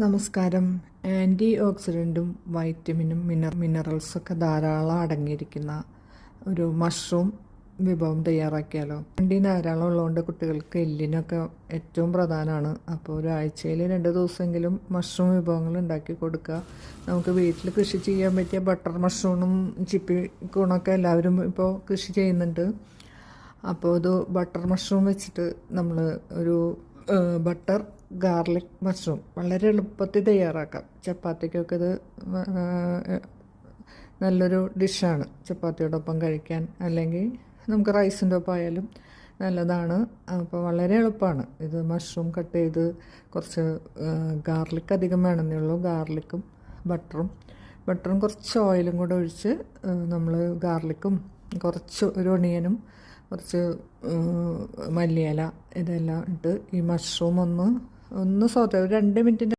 നമസ്കാരം. ആൻറ്റി ഓക്സിഡൻറ്റും വൈറ്റമിനും മിനറൽസൊക്കെ ധാരാളം അടങ്ങിയിരിക്കുന്ന ഒരു മഷ്റൂം വിഭവം തയ്യാറാക്കിയാലോ. വണ്ടി ധാരാളം ഉള്ളതുകൊണ്ട് കുട്ടികൾക്ക് എല്ലിനൊക്കെ ഏറ്റവും പ്രധാനമാണ്. അപ്പോൾ ഒരാഴ്ചയിൽ 2 ദിവസമെങ്കിലും മഷ്റൂം വിഭവങ്ങൾ ഉണ്ടാക്കി കൊടുക്കുക. നമുക്ക് വീട്ടിൽ കൃഷി ചെയ്യാൻ പറ്റിയ ബട്ടർ മഷ്റൂമും ചിപ്പി കൂണൊക്കെ എല്ലാവരും ഇപ്പോൾ കൃഷി ചെയ്യുന്നുണ്ട്. അപ്പോൾ ഇത് ബട്ടർ മഷ്റൂം വെച്ചിട്ട് നമ്മൾ ഒരു ബട്ടർ ഗാർലിക് മഷ്റൂം വളരെ എളുപ്പത്തിൽ തയ്യാറാക്കാം. ചപ്പാത്തിക്കൊക്കെ ഇത് നല്ലൊരു ഡിഷാണ്. ചപ്പാത്തിയോടൊപ്പം കഴിക്കാൻ, അല്ലെങ്കിൽ നമുക്ക് റൈസിൻ്റെ ഒപ്പം ആയാലും നല്ലതാണ്. അപ്പോൾ വളരെ എളുപ്പമാണ്. ഇത് മഷ്റൂം കട്ട് ചെയ്ത് കുറച്ച് ഗാർലിക് അധികം വേണമെന്നേ ഉള്ളൂ. ഗാർലിക്കും ബട്ടറും കുറച്ച് ഓയിലും കൂടെ ഒഴിച്ച് നമ്മൾ ഗാർലിക്കും കുറച്ച് ഒരു ഒണിയനും കുറച്ച് മല്ലിയില ഇതെല്ലാം ഇട്ട് ഈ മഷ്റൂം ഒന്ന് സോട്ട് 2 മിനിറ്റിൻ്റെ